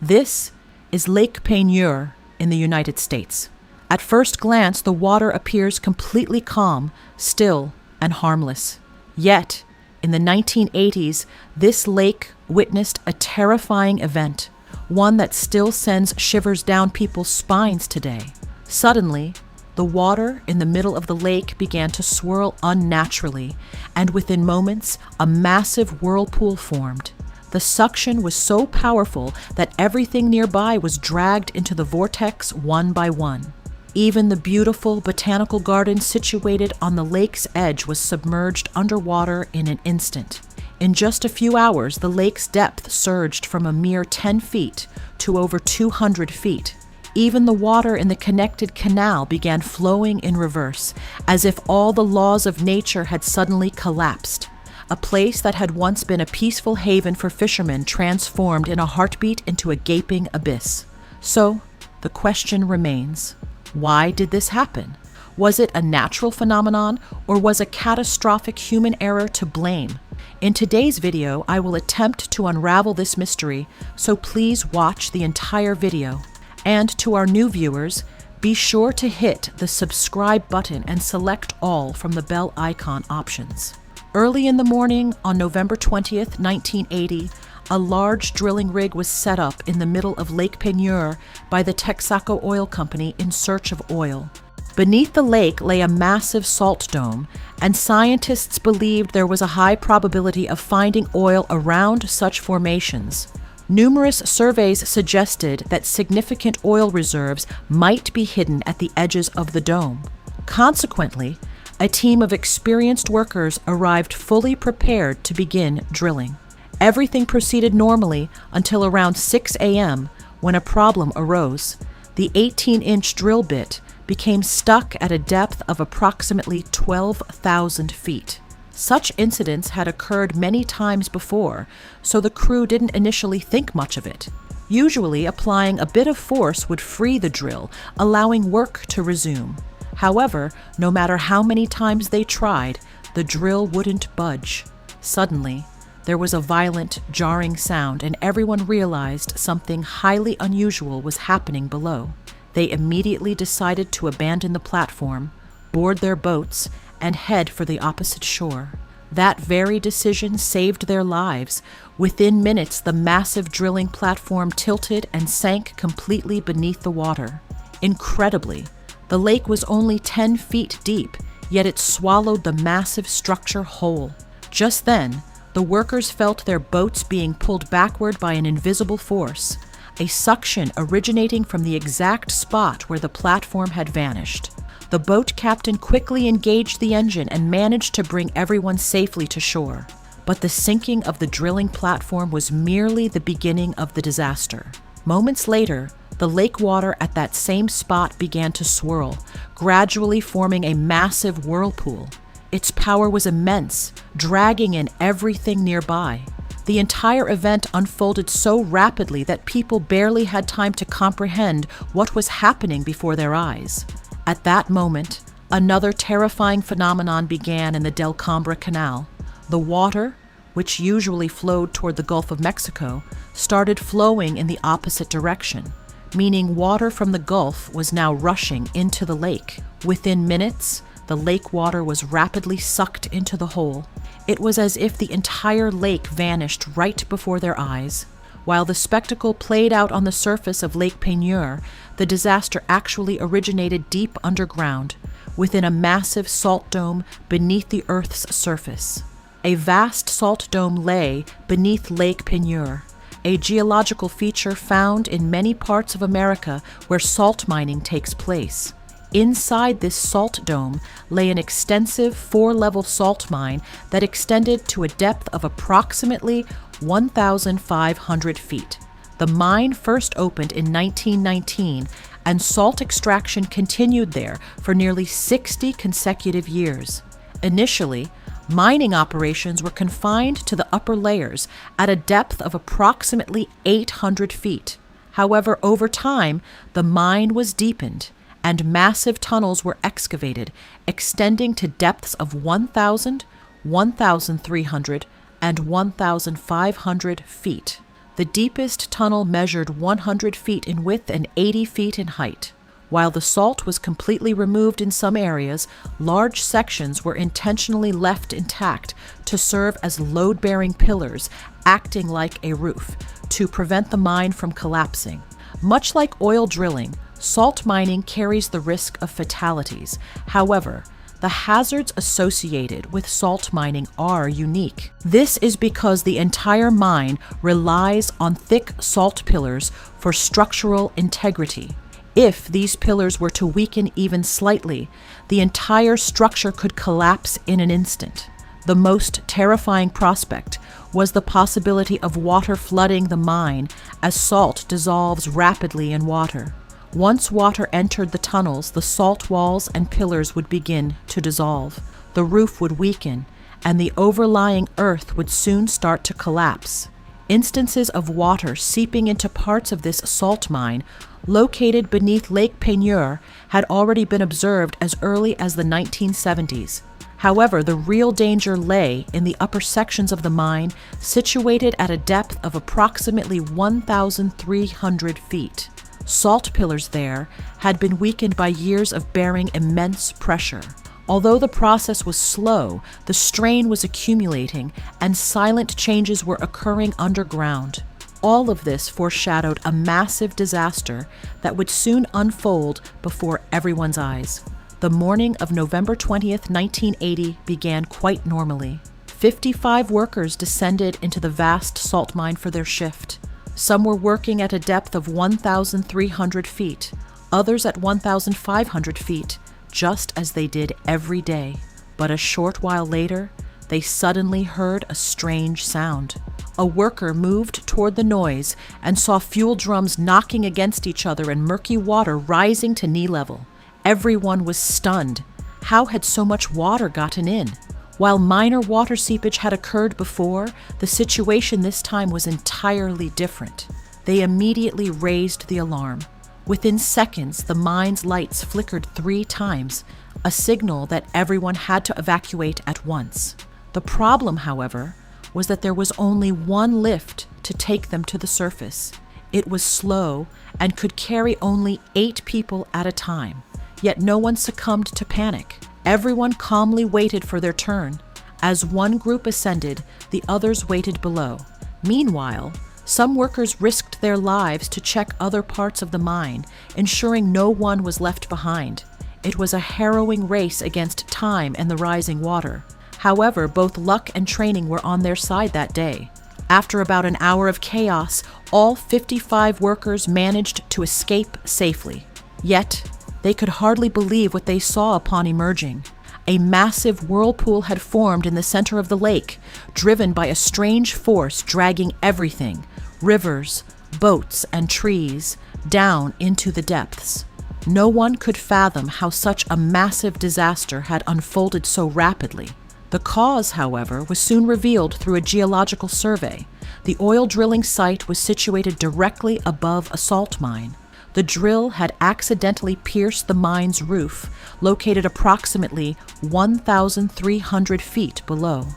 This is Lake Peigneur in the United States. At first glance, the water appears completely calm, still, and harmless. Yet, in the 1980s, this lake witnessed a terrifying event, one that still sends shivers down people's spines today. Suddenly, the water in the middle of the lake began to swirl unnaturally, and within moments, a massive whirlpool formed. The suction was so powerful that everything nearby was dragged into the vortex one by one. Even the beautiful botanical garden situated on the lake's edge was submerged underwater in an instant. In just a few hours, the lake's depth surged from a mere 10 feet to over 200 feet. Even the water in the connected canal began flowing in reverse, as if all the laws of nature had suddenly collapsed. A place that had once been a peaceful haven for fishermen transformed in a heartbeat into a gaping abyss. So, the question remains, why did this happen? Was it a natural phenomenon, or was a catastrophic human error to blame? In today's video, I will attempt to unravel this mystery, so please watch the entire video. And to our new viewers, be sure to hit the subscribe button and select all from the bell icon options. Early in the morning on November 20th, 1980, a large drilling rig was set up in the middle of Lake Peigneur by the Texaco Oil Company in search of oil. Beneath the lake lay a massive salt dome, and scientists believed there was a high probability of finding oil around such formations. Numerous surveys suggested that significant oil reserves might be hidden at the edges of the dome. Consequently, a team of experienced workers arrived fully prepared to begin drilling. Everything proceeded normally until around 6 a.m. when a problem arose. The 18-inch drill bit became stuck at a depth of approximately 12,000 feet. Such incidents had occurred many times before, so the crew didn't initially think much of it. Usually, applying a bit of force would free the drill, allowing work to resume. However, no matter how many times they tried, the drill wouldn't budge. Suddenly, there was a violent, jarring sound, and everyone realized something highly unusual was happening below. They immediately decided to abandon the platform, board their boats, and head for the opposite shore. That very decision saved their lives. Within minutes, the massive drilling platform tilted and sank completely beneath the water. Incredibly, the lake was only 10 feet deep, yet it swallowed the massive structure whole. Just then, the workers felt their boats being pulled backward by an invisible force, a suction originating from the exact spot where the platform had vanished. The boat captain quickly engaged the engine and managed to bring everyone safely to shore. But the sinking of the drilling platform was merely the beginning of the disaster. Moments later, the lake water at that same spot began to swirl, gradually forming a massive whirlpool. Its power was immense, dragging in everything nearby. The entire event unfolded so rapidly that people barely had time to comprehend what was happening before their eyes. At that moment, another terrifying phenomenon began in the Del Cambre Canal. The water, which usually flowed toward the Gulf of Mexico, started flowing in the opposite direction, meaning water from the Gulf was now rushing into the lake. Within minutes, the lake water was rapidly sucked into the hole. It was as if the entire lake vanished right before their eyes. While the spectacle played out on the surface of Lake Peigneur, the disaster actually originated deep underground, within a massive salt dome beneath the Earth's surface. A vast salt dome lay beneath Lake Peigneur, a geological feature found in many parts of America where salt mining takes place. Inside this salt dome lay an extensive 4-level salt mine that extended to a depth of approximately 1,500 feet. The mine first opened in 1919, and salt extraction continued there for nearly 60 consecutive years. Initially, mining operations were confined to the upper layers at a depth of approximately 800 feet. However, over time, the mine was deepened, and massive tunnels were excavated, extending to depths of 1,000, 1,300, and 1,500 feet. The deepest tunnel measured 100 feet in width and 80 feet in height. While the salt was completely removed in some areas, large sections were intentionally left intact to serve as load-bearing pillars, acting like a roof, to prevent the mine from collapsing. Much like oil drilling, salt mining carries the risk of fatalities. However, the hazards associated with salt mining are unique. This is because the entire mine relies on thick salt pillars for structural integrity. If these pillars were to weaken even slightly, the entire structure could collapse in an instant. The most terrifying prospect was the possibility of water flooding the mine as salt dissolves rapidly in water. Once water entered the tunnels, the salt walls and pillars would begin to dissolve. The roof would weaken, and the overlying earth would soon start to collapse. Instances of water seeping into parts of this salt mine, located beneath Lake Peigneur, had already been observed as early as the 1970s. However, the real danger lay in the upper sections of the mine, situated at a depth of approximately 1,300 feet. Salt pillars there had been weakened by years of bearing immense pressure. Although the process was slow, the strain was accumulating and silent changes were occurring underground. All of this foreshadowed a massive disaster that would soon unfold before everyone's eyes. The morning of November 20th, 1980 began quite normally. 55 workers descended into the vast salt mine for their shift. Some were working at a depth of 1,300 feet, others at 1,500 feet, just as they did every day. But a short while later, they suddenly heard a strange sound. A worker moved toward the noise and saw fuel drums knocking against each other and murky water rising to knee level. Everyone was stunned. How had so much water gotten in? While minor water seepage had occurred before, the situation this time was entirely different. They immediately raised the alarm. Within seconds, the mine's lights flickered 3 times, a signal that everyone had to evacuate at once. The problem, however, was that there was only one lift to take them to the surface. It was slow and could carry only 8 people at a time. Yet no one succumbed to panic. Everyone calmly waited for their turn. As one group ascended, the others waited below. Meanwhile, some workers risked their lives to check other parts of the mine, ensuring no one was left behind. It was a harrowing race against time and the rising water. However, both luck and training were on their side that day. After about an hour of chaos, all 55 workers managed to escape safely. Yet, they could hardly believe what they saw upon emerging. A massive whirlpool had formed in the center of the lake, driven by a strange force dragging everything, rivers, boats, and trees, down into the depths. No one could fathom how such a massive disaster had unfolded so rapidly. The cause, however, was soon revealed through a geological survey. The oil drilling site was situated directly above a salt mine. The drill had accidentally pierced the mine's roof, located approximately 1,300 feet below.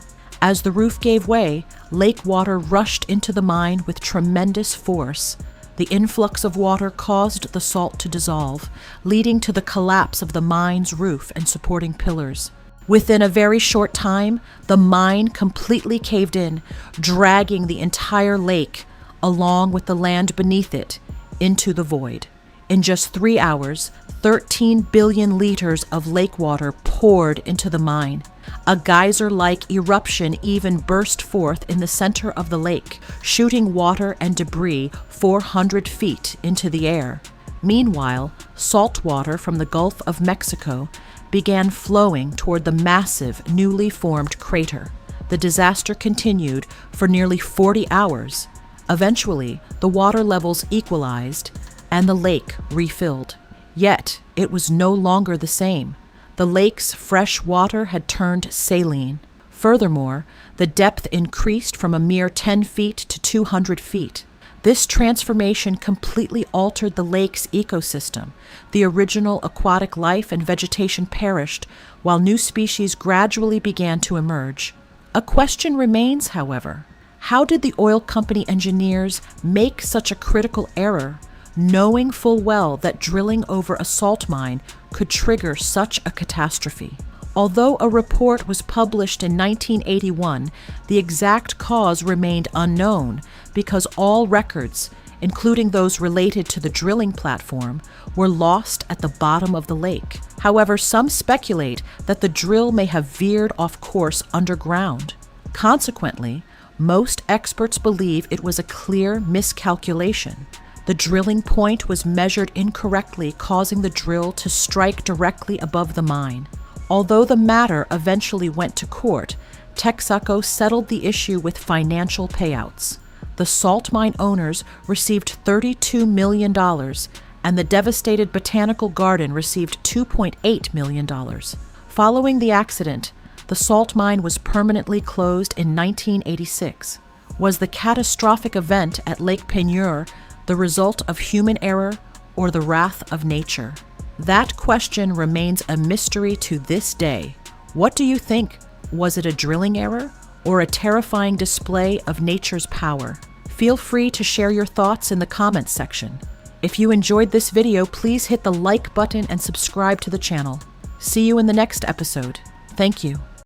As the roof gave way, lake water rushed into the mine with tremendous force. The influx of water caused the salt to dissolve, leading to the collapse of the mine's roof and supporting pillars. Within a very short time, the mine completely caved in, dragging the entire lake, along with the land beneath it, into the void. In just 3 hours, 13 billion liters of lake water poured into the mine. A geyser-like eruption even burst forth in the center of the lake, shooting water and debris 400 feet into the air. Meanwhile, salt water from the Gulf of Mexico began flowing toward the massive, newly formed crater. The disaster continued for nearly 40 hours. Eventually, the water levels equalized and the lake refilled. Yet, it was no longer the same. The lake's fresh water had turned saline. Furthermore, the depth increased from a mere 10 feet to 200 feet. This transformation completely altered the lake's ecosystem. The original aquatic life and vegetation perished, while new species gradually began to emerge. A question remains, however. How did the oil company engineers make such a critical error, knowing full well that drilling over a salt mine could trigger such a catastrophe? Although a report was published in 1981, the exact cause remained unknown because all records, including those related to the drilling platform, were lost at the bottom of the lake. However, some speculate that the drill may have veered off course underground. Consequently, most experts believe it was a clear miscalculation. The drilling point was measured incorrectly, causing the drill to strike directly above the mine. Although the matter eventually went to court, Texaco settled the issue with financial payouts. The salt mine owners received $32 million, and the devastated botanical garden received $2.8 million. Following the accident, the salt mine was permanently closed in 1986. Was the catastrophic event at Lake Peigneur the result of human error or the wrath of nature? That question remains a mystery to this day. What do you think? Was it a drilling error or a terrifying display of nature's power? Feel free to share your thoughts in the comments section. If you enjoyed this video, please hit the like button and subscribe to the channel. See you in the next episode. Thank you.